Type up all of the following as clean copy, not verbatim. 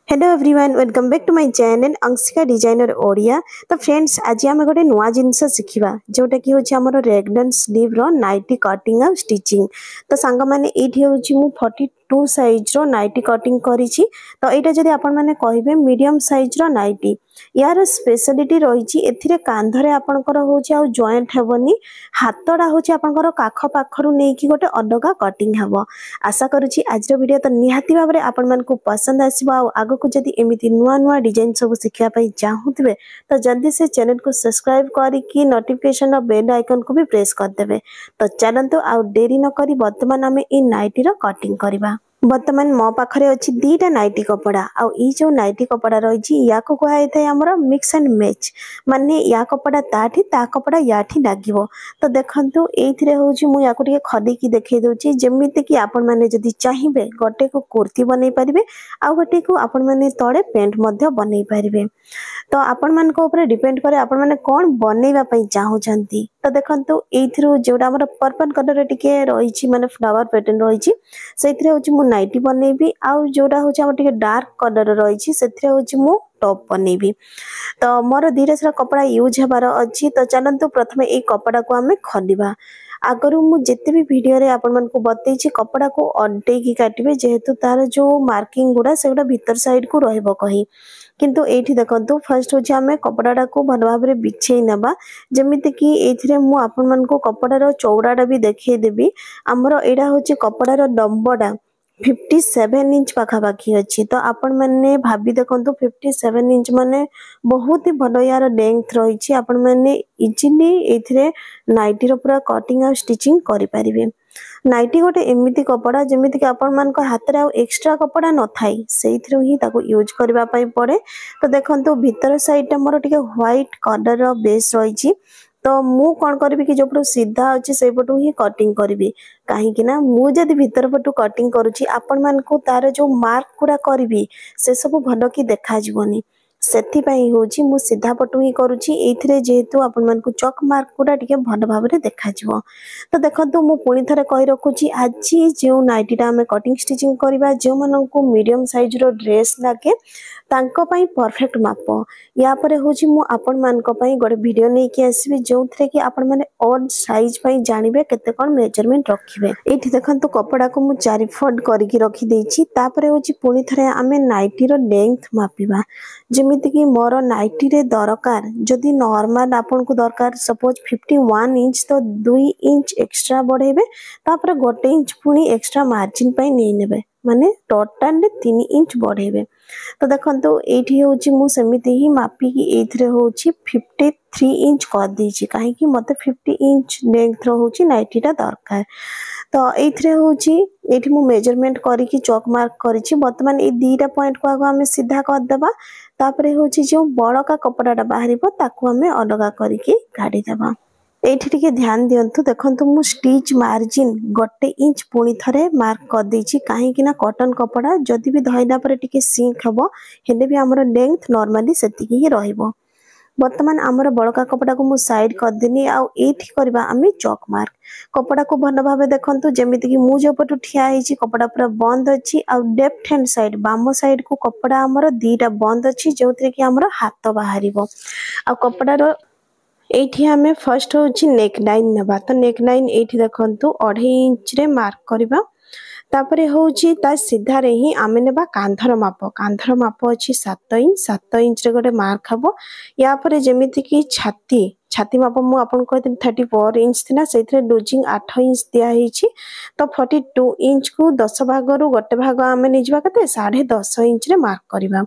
Hello everyone welcome back to my channel Anshika designer Odia. तो friends आज आम गोटे नुआ जिनस शिखा जोटा कि हूँ आम रेगन स्लीव रो नाइटी कटिंग आ स्टिचिंग। तो सांग मैंने ये 42 साइज रो नाइटी कटिंग करी। तो यहाँ जब आपण मैंने कहे मीडियम साइज रो नाइटी यार स्पेशलिटी रही एथिरे कांधरे आपणकर हूँ जॉइंट हेबनी हाथटा हूँ आपणकर काख पाखर नहीं कि गोटे अलग कटिंग हेब। आशा करुँची आज वीडियो तो निहाती भाव में आपण मानकु पसंद आसीबो। आगो को जदि एमिति नुआ नुआ डिजाइन सब शिखा चाहूबे तो जल्दी से चैनल को सब्सक्राइब करके नोटिफिकेशन बेल आइकन को भी प्रेस करदेवे। तो चलतु आ डेरी न करी वर्तमान आम ए नाइटी रो कटिंग करबा। वर्तमान मो पाखरे अच्छी दीटा नाइटी कपड़ा आ जो नाइटी कपड़ा रही या कहुई था आमर मिक्स एंड मैच माने या कपड़ा ताठी ता कपड़ा याठी लागिवो। तो देखंतु एथिरे होची मु याको टिके खडीकी देखै दोची जेमिति कि आपण माने जदि चाहिबे गोटे को कुर्ती बनै परिबे आ गोटे को आपण माने तळे पैंट मध्य बनै परिबे। तो आपण मान को ऊपर डिपेंड करे आपण माने कोन बनैबा पई चाहू छंती। तो देखंतु एथिरो जेउडा हमर पर्पल कलर टिके रहिछि माने फ्लावर पैटर्न रहिछि सेथिरे होची मु नाइटी बनैबी आ जोडा होची हमर टिके डार्क कलर रहिछि सेथिरे होची मु टॉप बनैबी। तो मोर धीरे सारा कपड़ा यूज हेबार अछि। तो चलंतु प्रथमे ए कपड़ा को हमें खलिबा। आगरु मु जेते भी वीडियो रे आपण मन को बतैछि कपड़ा को अड्डे की काटिबे जेहेतु तार जो मार्किंग गुडा सेगुडा भीतर साइड को रहबो कही। किंतु एठी देखंतु फर्स्ट होछि हमें कपड़ाटा को भल भाबरे बिछेई नबा जेमिति कि एथिरे मु आपण मन को कपड़ार चौड़ाटा भी देखै देबी। हमरो एडा होछि कपड़ार लंबडा 57 इंच पाखापाखि अच्छी। तो आपण मैंने भाभी देखो 57 इंच माने बहुत ही भल यार लेंथ रही आपण मैंने इजिली एथिरे नाइटी रो पूरा कटिंग आ स्टिचिंग करि परिबे। नाइटी गोटे एमिति कपड़ा जेमिति कि आपण मान को हाथ रे आ एक्स्ट्रा कपड़ा न थाई सेइथिरो ही ताको यूज करबा पई पड़े। तो देखंतु भीतर साइड टा मोर टिके व्हाइट कलर रो बेस रही। तो मु कौन करी कि जो पटू सीधा अच्छे से पटू ही कटिंग करी कहीं ना मु जदि भीतर पटू कटिंग करुच्ची आपण मान को तार जो मार्क गुड़ा करी से सब भल कि देखा जीवनी सेथिपाई होची मु सीधा पटू ही करुच्ची एथिरे जेहेतु आपण मान को चक मार्क गुड़ा टिके भल भाव में देखा जीवो। तो देखंतु मु पुणी थरे कहि रखुची आज जो नाइटीटा आमे कटिंग स्टिचिंग करबा जो मन को मीडियम साइज रो ड्रेस लागे तांको पई परफेक्ट माप या परे होची मु आपण मान को पई गोटे वीडियो नै कि आसीबे जो थरे कि आपण माने ऑल साइज पई जानिबे केते कोन मेजरमेंट रखिबे। एठी देखंतु कपड़ा को मु 4 फोल्ड करके रखी देछि तापरे होची पुणी थरे आमे नाइटी रो लेंथ मापिबा जेमिति कि मोर नाइटी रे दरकार जदि नॉर्मल आपण को दरकार सपोज 51 इंच तो 2 इंच एक्स्ट्रा बढ़ेबे तापरे गोटे इंच पुणी एक्स्ट्रा मार्जिन पई नै नेबे माने टोटल 3 इंच बढ़ेबे। तो देखंतु एठी होची मु सेमिति ही मापी कि एथिरे होची 53 इंच कर देछि काहे कि मते 50 इंच लेंथ रो होची नाइटीटा दरकार। तो एथिरे होची एठी मु मेजरमेंट करी कि चॉक मार्क करिछि वर्तमान ए दीटा पॉइंट को आगो हमें सीधा कर देबा तापरे होची जो बड़का कपड़ाटा बाहरिबो ताकू हमें अलगा करी कि काढी देबा। एठी टिके ध्यान दियंतु देखंतु मु स्टिच मार्जिन गोटे इंच पुणी थरे मार्क कर देछि काहे कि ना कॉटन कपड़ा जदि भी धइला परे टिके सिंक हबो हेले भी हमर लेंथ नॉर्मली सेतिकी ही रहइबो। वर्तमान आमर बड़का कपड़ा को मु साइड कर देनी आ एठी करबा आमी चॉक मार्क कपड़ा को भल भाबे देखंतु जेमिति कि मु जो पटु ठिया हिची कपड़ा पूरा बंद अछि आ लेफ्ट हैंड साइड बाम साइड को कपड़ा हमर दीटा बंद अछि जोथरे कि हमर हाथ बाहरिबो आ कपड़ा रो एठी हमें फर्स्ट होची नेक लाइन नेबा। तो नेक लाइन एठी देखंतु 2.5 इंच रे मार्क करबा तापरे होची ता सीधा रे ही आमे नेबा कांधर माप अछि 7 इंच रे गोटे मार्क हबो। या परे जेमिति कि छाती माप मु आपन कहते 34 इंच थिना सेथरे लूजिंग 8 इंच दिया हिची। तो 42 इंच को 10 भाग रु गोटे भाग आमे निजबा कते 10.5 इंच रे मार्क करबा।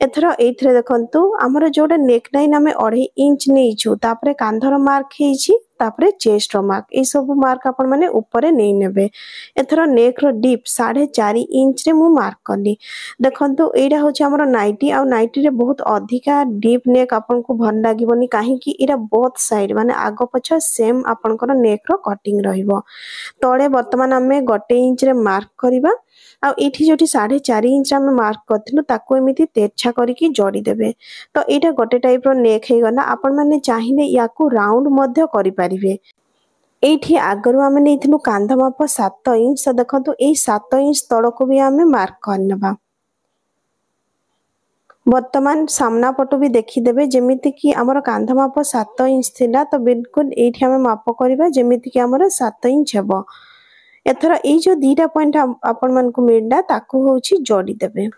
एथरो एथरे देखंतु हमर जोडा नेक लाइन आमे 2.5 इंच नेइछु तापरे कांधर मार्क हिची तापरे चेस्ट रो मार्क ए सब मार्क आपण माने ऊपर नै नेबे। एथरो नेक रो डीप 4.5 इंच रे मु मार्क करली देखंतु एडा होची हमर नाइटी आ नाइटी रे बहुत अधिका डीप नेक आपण को भल लागिबोनी काहे कि एरा बोथ साइड माने आगो पछ सेम आपण को नेक रो कटिंग रहिबो। तळे वर्तमान हमें 1 इंच रे मार्क करबा आ एठी जोटी 4.5 इंच हमें मार्क करथिनु ताको एमिति तेरछा करिकि जोड़ी देबे। तो एटा गोटे टाइप रो नेक हे गला आपण माने चाहिने याकू राउंड मध्य करि परिबे। एठी आगरु आमे नेथिनु कांध माप 7 इंच। तो देखंतु ए 7 इंच तळको भी आमे मार्क करनबा। वर्तमान सामना पटु भी देखीदेवे जमीती कि आमर कांध माप 7 इंच थिला तो बिल्कुल ये आम माप करवा जमीती कि आमर 7 इंच हेब। एथर ये जो दीटा पॉइंट आपण मानकु मिलला ताकू होची जोड़ी देबे।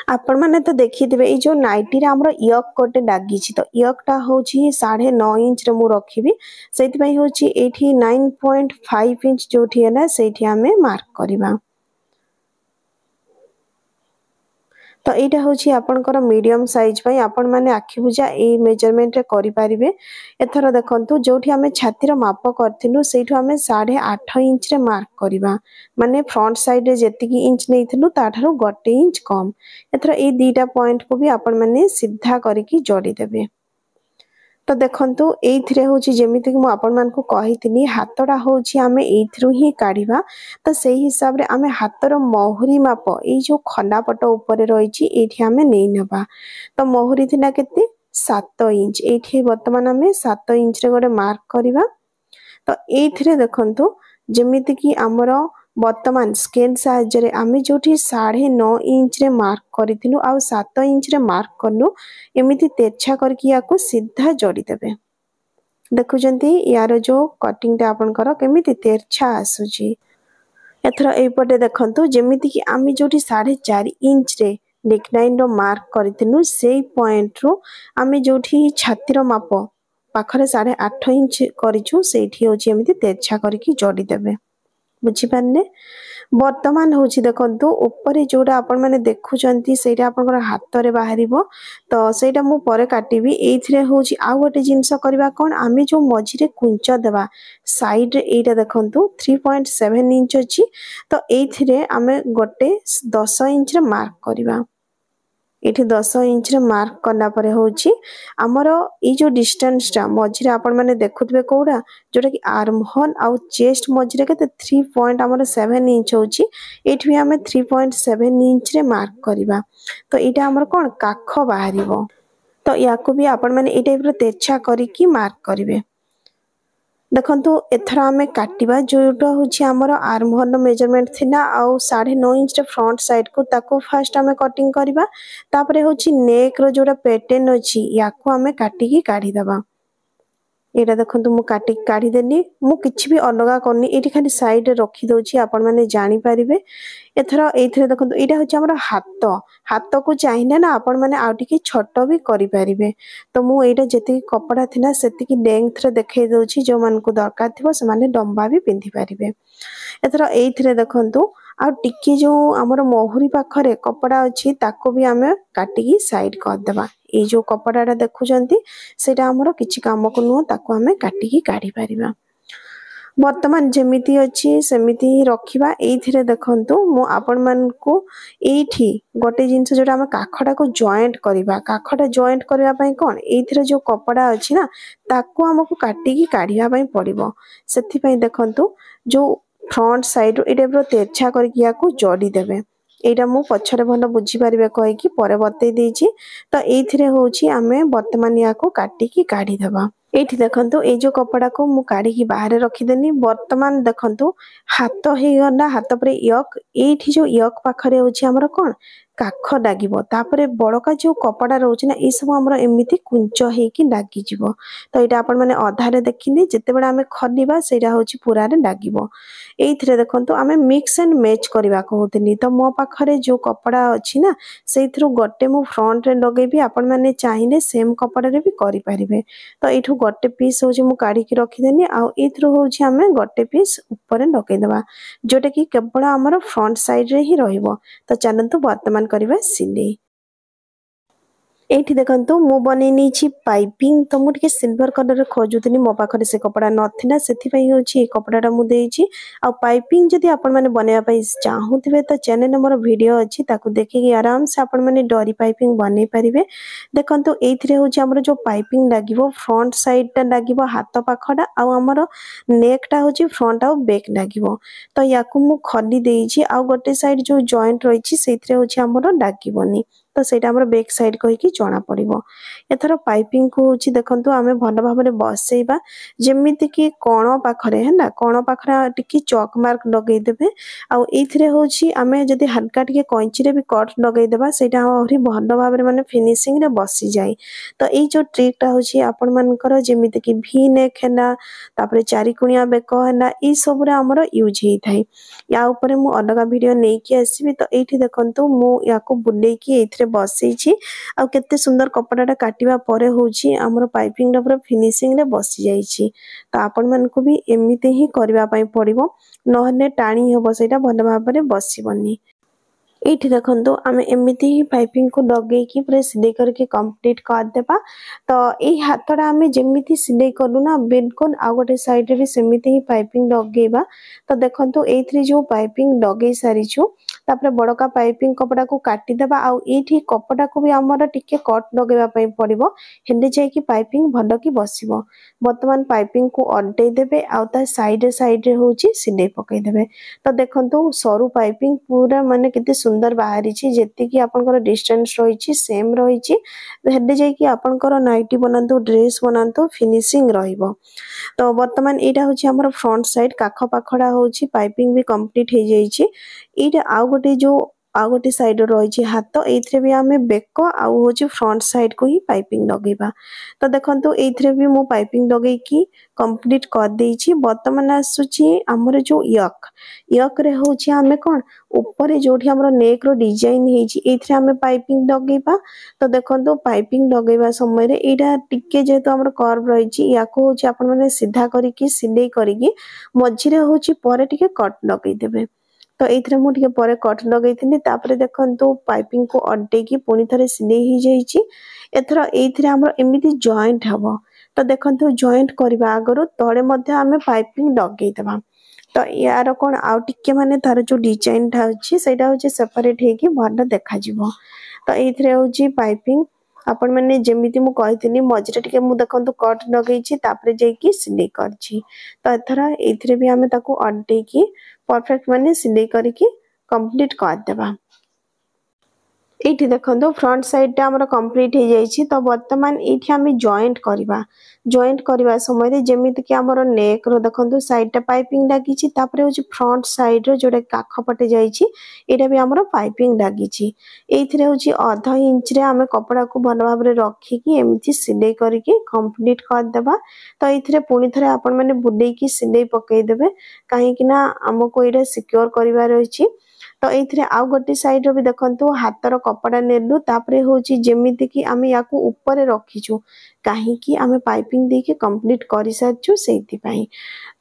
आपण माने तो देखीदेवे ये जो नाइटी रे हमरो यक कोटे लागी छी तो यक टा होची 9.5 इंच रे मु रखिबी सेति पई होची एठी 9.5 इंच जोठी हैला सेठी हमें मार्क करबा। तो यहाँ हूँ आपंकर मीडियम साइज आपण मैंने आखि बुझा ये मेजरमेंट करि परिबे। एथर देखंतु जोठी हमें छातीर माप करथिलु सेठु हमें 8.5 इंच रे मार्क करबा माने फ्रंट साइड रे जेतिकी इंच नेथिलु ताठारु 1 इंच कम। एथर ए दीटा पॉइंट को भी आपण मैंने सीधा करिकी जोड़ी देबे। तो देखंतु एइथिरे होची जेमिति कि मु आपण मानकु कहितिनी हातडा होची आमे एइथिरु ही काढिबा तो सेही हिसाब रे आमे हातर महुरी माप ए जो खंडा पट ऊपर रहिची एठी आमे नै नबा। तो महुरी थिला केते 7 इंच एठी वर्तमान आमे 7 इंच रे गोटे मार्क करबा। तो एइथिरे देखंतु जेमिति कि हमरो वर्तमान स्केल साहाय्य रे आमे जोठी 9.5 इंच रे मार्क करिथिलु आ 7 इंच रे मार्क करनु एमिति तेरछा करके याको सीधा जोड़ी देबे। देखुजंती यार जो कटिंग टा आपनकर केमिति तेरछा आसुची। एथरा एपटे देखंतु जेमिति कि आमे जोठी 4.5 इंच रे नेकलाइन रो मार्क करिथिलु सेही पॉइंट रो आमे जोठी छातीर माप पाखरे 8.5 इंच करिछु सेठी होची एमिति तेरछा करके जोड़ी देबे। बुझी पारने वर्तमान होची देखंतु ऊपर जोडा आपण माने देखुचंती सेटा आपनकर हाथ रे बाहरिबो तो सेटा मु परे काटिबी। एथिरे होची आ गोटे जिंस करबा कोन आमे जो मझी रे कुंच देबा साइड रे एटा देखंतु 3.7 इंच अछि तो एथिरे आमे गोटे 10 इंच रे मार्क करबा। एठी 10 इंच रे मार्क करना परे होची हमरो ई जो डिस्टेंस टा मझी रे आपण माने देखुतबे कोडा जोटा कि आर्म होल आ चेस्ट मझी रे केते 3.7 इंच होची एठी हमें 3.7 इंच रे मार्क करबा। तो एटा हमर कोन काख बाहरिबो तो याको भी आपण माने ए टाइप रो तेरछा करिकी मार्क करिवे। देखंतु एथरा हमें काटिबा जोटा होची हमर आर्म होल मेजरमेंट थिला आ 9.5 इंच रे फ्रंट साइड को ताको फर्स्ट हमें कटिंग करबा तापरे होची नेक रो जोटा पैटर्न अछि याको हमें काटिकी काढी दबा। एटा देखंतु मु काटी काढी देनी मु किछि भी अलगा करनी एठी खाली साइड रे रखी दोची आपण माने जानि परिबे। एथरा एथिरे देखंतु एटा होची हमर हाथ को चाहिना ना आपण माने आ टिके छोटो भी करि परिबे। तो मु एटा जेति कपड़ा थिला सेति की लेंथ रे देखै दोची जो मन को दरकार थिबो से माने लंबा भी पिंधि परिबे। एथरा एथिरे देखंतु आ टिके जो हमर महुरी पाखरे कपड़ा अछि ताको भी हमें काटिकी साइड कर देबा। ए जो कपड़ाटा देखुचंती सेटा हमरो किछि काम को नुह ताको हमें काटिकी काढी परिबा। वर्तमान जेमिति अछि सेमिति ही रखिबा। एथिरे देखंतु मु आपण मान को एठी गोटे जिंस जोटा हम काखडा को जॉइंट करबा काखडा जॉइंट करबा पई कोन एथिरे जो कपड़ा अछि ना ताको हमकु काटिकी काढिया पई पड़िबो। सेथि पई देखंतु जो फ्रंट साइड ए टाइप रो तेरछा करके याको जोड़ी देबे। एटा मु पछरे भल बुझी परिबे कहि कि परे बतै देछि। तो एथिरे होछि आमे वर्तमान याको काटिकी काढी देबा। एठी देखंतु ए जो कपड़ा को मु काढिकी बाहर रखी देनी। वर्तमान देखंतु हाथ हे गला हाथ परे यक एठी जो यक पाखरे होछि हमर कोन काख लागिबो तापरे बड़का जो कपड़ा रहउछि ना ए सब हमर एमिति कुंच हे कि लागी जिवो। तो एटा आपण माने आधारे देखिनी जते बेला हमें खलीबा सेटा होछि पूरा रे लागिबो। एथिरे देखंतु आमे मिक्स एंड मैच करबा कहउतनी तो मो पाखरे जो कपड़ा अछि ना सेथिरु गोटे मु फ्रंट रे लगेबी आपण माने चाहिने सेम कपड़ा रे भी करि परिबे। तो एठु गोटे पीस होछि मु काढी के रखी देनी आ एथिरु होछि हमें गोटे पीस ऊपर लगे देबा जोटा कि केवल हमर फ्रंट साइड रे ही रहइबो। तो चलंतु वर्तमान करबा सिलाई। एठी देखंतु मु बनेनी छी पाइपिंग तो मु टिके सिल्वर कलर रे खोजुतनी मो पाखरे से कपड़ा नथिला सेथि पई होछि ए कपड़ाटा मु देइछि। आ पाइपिंग जदी आपण माने बनेबा पई चाहूथिबे तो चैनल मोर वीडियो अछि ताकू देखि आराम से आपण माने डोरी पाइपिंग बनै परिबे। देखंतु एथिरे होछि हमर जो पाइपिंग लागिवो फ्रंट साइड टा लागिवो हाथ पाखडा आ हमर नेक टा होछि फ्रंट आ बैक लागिवो। तो याकू मु खली देइछि आ गोटे साइड जो जॉइंट रहिछि सेथिरे होछि हमर लागिवोनी। तो सेटा हमर बैक साइड कहि कि जणा पड़िबो एथरो पाइपिंग को होची देखंतु आमे भल भाबरे बसेइबा जेमिति कि कोण पाखरे हैना कोण पाखरा टिकी चॉक मार्क लगै देबे आ एथिरे होची आमे जदी हल्का टिके कैंची रे भी कट लगै देबा सेटा हमरि भल भाबरे माने फिनिशिंग रे बसी जाय तो ए जो ट्रिक होची आपण मानकर जेमिति कि भी नेक हैना तापरे चारि कुणिया बेक हैना ई सब रे हमर यूज हे थाई या ऊपर मु अलगा वीडियो नै कि आसीबी तो एठी देखंतु मु याको बुले कि एथिरे बसै छी आ केते सुंदर कपड़ाटा काटिबा परे होची हमर पाइपिंग रे पूरा फिनिशिंग रे बसी जाई छी तो आपण मान को भी एमिते ही करबा पई पड़िबो नहने टाणी हेबो सेटा भल भाबरे बसिबनी एठी देखंतु आमे एमिति ही पाइपिंग को लगे कि पूरा सिलाई करके कंप्लीट कर देबा तो ए हाथडा आमे जेमिति सिलाई करलु ना बिल्कुल आ गोटे साइड रे भी सेमिति ही पाइपिंग लगेबा तो देखंतु एथि जो पाइपिंग लगे सारी छु तापरे बड़का पाइपिंग कपड़ा को काटी देबा आ एठी कपड़ा को भी हमर टिके कट लगेबा पई पड़िबो हेले जाय कि पाइपिंग भलो कि बसिबो वर्तमान पाइपिंग को अड्डे देबे आ ता साइड रे होची सिलाई पकई देबे तो देखंतु सरू पाइपिंग पूरा माने केते सुंदर बाहरी छी जेति कि आपनकर डिस्टेंस रही छी सेम रही छी हेले जाय कि आपनकर नाइटी बनांतु ड्रेस बनांतु फिनिशिंग रहिबो तो वर्तमान एटा होची हमर फ्रंट साइड काख पाखडा होची पाइपिंग भी कंप्लीट हे जाई छी एटा आ गोटे जो आ गोटे साइड रही छी हाथ एथरे भी आमे बेक आ होची फ्रंट साइड को ही पाइपिंग लगेबा तो देखंतु एथरे भी मो पाइपिंग लगै कि कंप्लीट कर देई छी वर्तमान आसुची हमर जो यक रे होची आमे कोन ऊपर जोठी हमर नेक रो डिजाइन हे छी एथरे आमे पाइपिंग लगेबा तो देखंतु पाइपिंग लगेबा समय रे एटा टिके जेतो हमर कर्व रही छी याको होची आपन माने सीधा करी कि सिलाई करी कि मझी रे होची परे टिके कट लगै देबे तो एथरे मु टिके परे कट लगै थिनी तापरे देखंतु पाइपिंग को अड्डे की पुनी थरे सिलाई ही जाई छी एथरा एथरे हमर एमिति जॉइंट हबो तो देखंतु जॉइंट करबा आगरो तळे मध्ये आमे पाइपिंग लगै देबा तो यार कोन आउ टिके माने तार जो डिजाइन था अछि सेटा होची सेपरेट हे कि भलो देखा जिवो तो एथरे होची पाइपिंग आपण माने जेमिति मु कहिथिनी मजरे टिके मु देखंतु कट लगै छी तापरे जे कि सिलाई करछि तो एथरा एथरे भी आमे ताको अड्डे की परफेक्ट माने सिलाई करी कि कंप्लीट कर देबा एठी देखंतु फ्रंट साइड टा हमर कंप्लीट हे जाई छी तो वर्तमान एठी हमें जॉइंट करबा समय रे जेमिति कि हमर नेक रो देखंतु साइड टा पाइपिंग लागी छी तापरे होची फ्रंट साइड रो जोडे काख पटे जाई छी एटा भी हमर पाइपिंग लागी छी एथिरे होची आधा इंच रे हमें कपड़ा को भल भाबरे रखी कि एमिति सिलाई करी कि कंप्लीट कर देबा तो एथिरे पुनी थरे आपण माने बुलेई कि सिलाई पकई देबे काहे कि ना हमको एटा सिक्योर करबा रही तो एथिरे आ गोटे साइड रो भी देखंतु हातर कपड़ा नेलु तापरे होची जेमिति कि आमे याकू ऊपर रखिछु काहे कि आमे पाइपिंग दे के कंप्लीट करि साचु सेति पई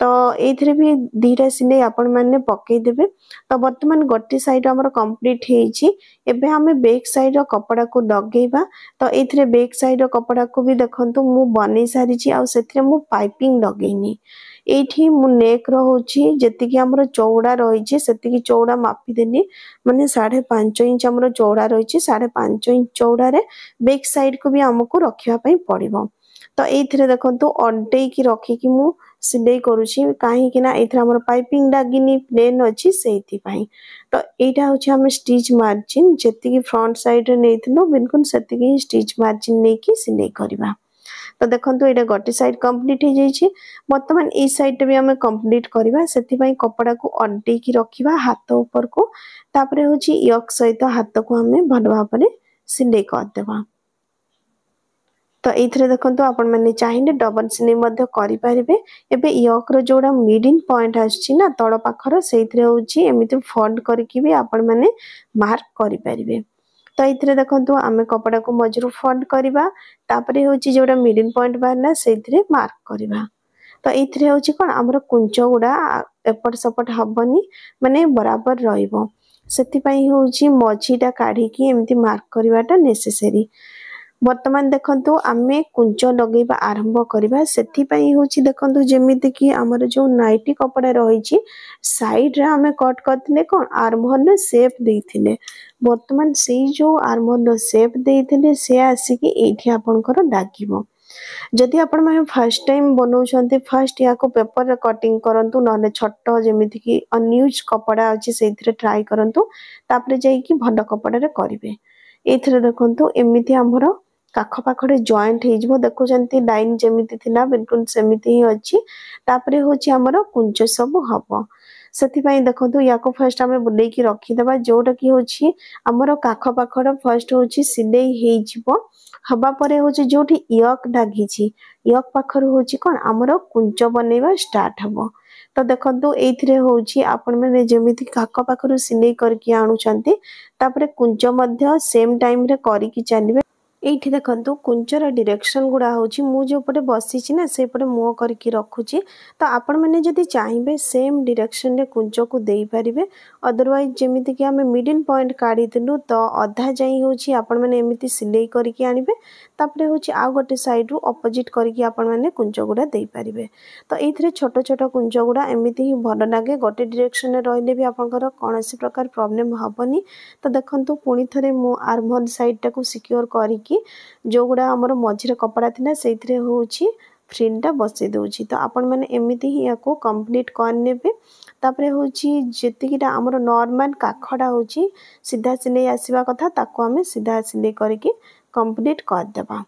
तो एथिरे भी दीटा सिले आपण माने पकई देबे तो वर्तमान गोटे साइड हमर कंप्लीट हेची एबे हमें बैक साइड रो कपड़ा को लगेबा तो एथिरे बैक साइड रो कपड़ा को भी देखंतु मु बनै सारी छी आ सेथिरे मु पाइपिंग लगेनी एठी मु नेक रो होची जेति कि हमर चौड़ा रही छी सेति कि चौड़ा मापी देनी माने 5.5 इंच हमर चौड़ा रही छी 5.5 इंच चौड़ा रे बैक साइड को भी हमको रखिया पई पड़िबो तो एथिरे देखंतु अड्डे की रखी कि मु सिलाई करूची काहे कि ना एथिरे हमर पाइपिंग लागिनी प्लेन अछि सेति पई तो एटा होची हम स्टिच मार्जिन जेति कि फ्रंट साइड रे नेथिनो बिल्कुल सेति कि स्टिच मार्जिन नै कि सिलाई करबा तो देखंतु एटा गोटे साइड कंप्लीट हे जाई छी वर्तमान ए साइड भी हमें कंप्लीट करबा सेति पई कपड़ा को अड्डे की रखिबा हाथ ऊपर को तापरे होची यक सहित हाथ को हमें भल भाबरे सिलाई कर देबा तो एथिरे देखंतु आपण माने चाहिने डबल सिलाई मध्ये करि परिबे एबे यक रो जोडा मिडिल पॉइंट आछि ना तळ पाखर सेथिरे होची एमिति फोल्ड करके भी आपण माने मार्क करि परिबे तो एथिरे देखंतु आमे कपड़ा को मजरू फोल्ड करबा तापरे होची जोडा मिडिल पॉइंट बारना सेथिरे मार्क करबा तो एथिरे होची कोन हमर कुंच गुडा एपट सपट हबनी माने बराबर रहिबो सेति पई होची मझीटा काढी की एमिति मार्क करबाटा नेसेसरी वर्तमान देखंतु आमे कुंच लगेबा आरंभ करबा सेति पई होची देखंतु जेमिति कि हमर जो नाइटी कपड़ा रही छी साइड रे हमें कट करथिले कोन आर्महोल रे शेप देथिले वर्तमान सेई जो आर्महोल रे शेप देथिले से आसी कि एठी आपनकर लागिबो जदि आपण माने फर्स्ट टाइम बनौछंती फर्स्ट या को पेपर रे कटिंग करंतु नले छोटो जेमिति कि अनयूज कपड़ा अछि सेथिरे ट्राई करंतु तापरे जाई कि भलो कपड़ा रे करिवे एथिरे देखंतु एमिति हमरो काख पाखरे जॉइंट हे जिवो देखुचंती लाइन जेमिति थिला बिल्कुल सेमिति ही अछि तापरे होची हमरो कुंच सब हबो सेति पई देखंतु याको फर्स्ट हमें बुलेई की रखी देबा जोटा की होची हमरो काख पाखर फर्स्ट होची सिलेई हे जिवो हबा परे होची जोठी यक डागिची यक पाखर होची कोन हमरो कुंच बनेबा स्टार्ट हबो तो देखंतु एथिरे होची आपण माने जेमिति काख पाखर सिलेई करके आनुचंती तापरे कुंच मध्य सेम टाइम रे करिकी चलिबे एठी देखंतु कुंचर डायरेक्शन गुडा होची मु जो पटे बसी छी ना से पटे मुह करके रखुची तो आपण माने जदी चाहिबे सेम डायरेक्शन रे कुंच को देई परिबे अदरवाइज जेमिति कि हमें मिडिल पॉइंट काढी दिलु तो अधा जाई होची आपण माने एमिति सिलेई करके आनिबे तापरे होची आ गोटे साइड रु ऑपोजिट करके आपण माने कुंच गुडा देई परिबे तो एथिरे छोट छोट कुंच गुडा एमिति ही भलो लागे गोटे डायरेक्शन रे रहले भी आपनकर कोनोसी प्रकार प्रॉब्लम हबनी तो देखंतु पुनी थरे मु आर्महोल साइड टाको सिक्योर करिकी जो गुडा हमर मझिरे कपड़ा थिला सेथिरे होची फ्रिलटा बसे दोची तो आपण माने एमिति ही याको कंप्लीट कर नेबे तापरे होची जेतिकिटा हमर नॉर्मल काखडा होची सीधा सिले आसीबा कथा ताको हमें सीधा सिले करके कंप्लीट कर देबा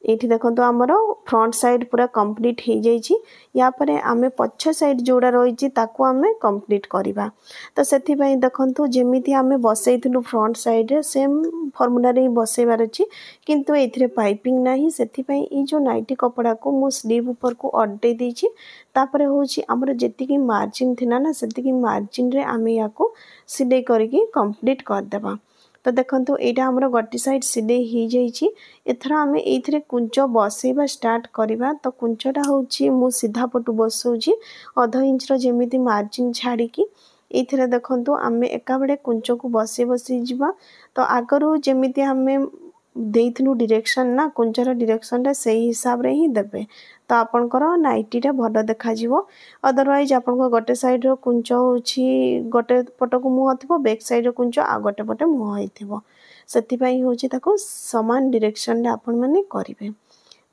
एठी देखंतु हमरो फ्रंट साइड पूरा कंप्लीट हे जाई छी या परे हमें पछ साइड जोड़ा रही छी ताको हमें कंप्लीट करिबा तो सेथि पई देखंतु जेमिति हमें बसैथिलु फ्रंट साइड रे सेम फार्मूला रे बसैबार अछि किंतु एथिरे पाइपिंग नाही सेथि पई ई जो नाइटी कपड़ा को मु स्लीव ऊपर को अड्डे दी छी तापरे होची हमरो जेति की मार्जिन थिना ना सेति की मार्जिन रे हमें याको सिलाई करके कंप्लीट कर देबा तो देखंतु एटा हमरो गट्टी साइड सिले ही जाई छी एथरा हमें एथिरे कुंच बसेबा स्टार्ट करिबा तो कुंचटा होची मु सीधा पटु बसौची आधा इंच रो जेमिति मार्जिन छाडी की एथिरे देखंतु हमें एका बेले कुंच को बसे बसे जिबा तो आगरु जेमिति हमें देइथनु डायरेक्शन ना कुंचर डायरेक्शन रे सही हिसाब रे ही देबे तो आपनकर नाइटीटा भलो देखा जिवो अदरवाइज आपनको गोटे साइड रो कुंच होची गोटे पट को मुह थिबो बैक साइड रो कुंच आ गोटे पटे मुह हेथिबो सेति पई होची ताको समान डायरेक्शन रे आपन माने करिवे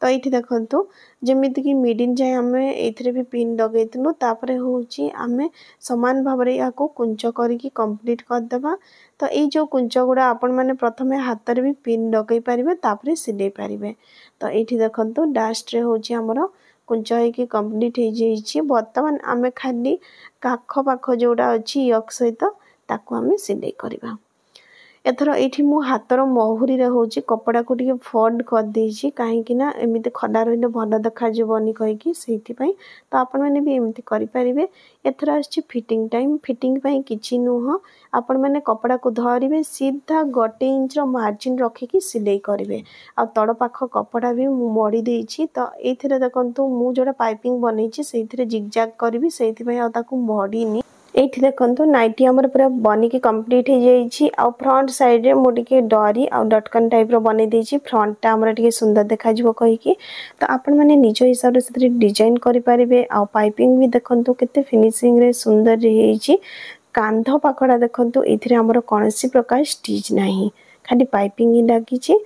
तो एठी देखंतु जेमिति कि मिडिल जाय हमें एथिरे भी पिन लगैतनु तापरे होची हमें समान भाबरे याको कुंच करिकी कंप्लीट कर देबा तो ए जो कुंच गुडा आपण माने प्रथमे हाथ रे भी पिन लगै परिबे तापरे सिले परिबे तो एठी देखंतु डास्ट रे होची हमरो कुंच है कि कंप्लीट हे जेइची वर्तमान हमें खाली काख पाख जोडा अछि यक सहित ताको हमें सिले करबा एथर एठी मु हातर महुरी रे होची कपड़ा को ଟିକେ फोल्ड कर देची काहे कि ना एमिते खडा रहिले भलो देखा जीवनी कहि कि सेठी पई तो आपण माने भी एमिते करि परिबे एथर आछि फिटिंग टाइम फिटिंग पई किछि नुह आपण माने कपड़ा को धरिबे सीधा 1 इंच रो मार्जिन रखि कि सिलाई करिवे आ तड पाख कपड़ा भी मु मोडी देची तो एथिरे देखंतु मु जोडा पाइपिंग बनेची सेथिरे जिगजैग करबी सेथि पई आ ताकू मोडीनी एठी देखंतु नाइटी हमर पूरा बनी के कंप्लीट हे जाईची आ फ्रंट साइड रे मोडी के डरी आ डटकन टाइप रो बने देची फ्रंट टा हमर टिके सुंदर देखा जिवो कहि कि तो आपण माने निज हिसाब रे सेथि डिजाइन करि परिबे आ पाइपिंग भी देखंतु केते फिनिशिंग रे सुंदर रे हेची कांध पाखडा देखंतु एथिरे हमर कोनोसी प्रकार स्टिच नाही खाली पाइपिंग ही लागिची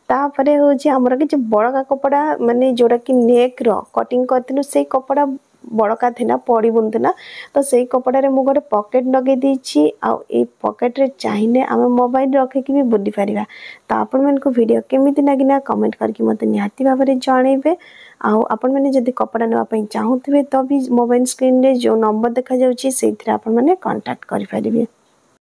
तापरे होची हमर कि बड़का कपड़ा माने जोडा कि नेक रो कटिंग करतिनु से कपड़ा बड़का थिना पड़ी बुनथिना तो सेई कपड़ा रे मु गोटे पॉकेट लगे दीची आ ए पॉकेट रे चाहिने हम मोबाइल रखे कि भी बुली परिबा तो आपण मन को वीडियो केमिति लागिना कमेंट करके मते निहाती भाबरे जणेबे आ आपण माने जदी कपड़ा नवा पई चाहुथिबे तो भी मोबाइल स्क्रीन रे जो नंबर देखा जाउची सेथिरा आपण माने कांटेक्ट करि परिबे।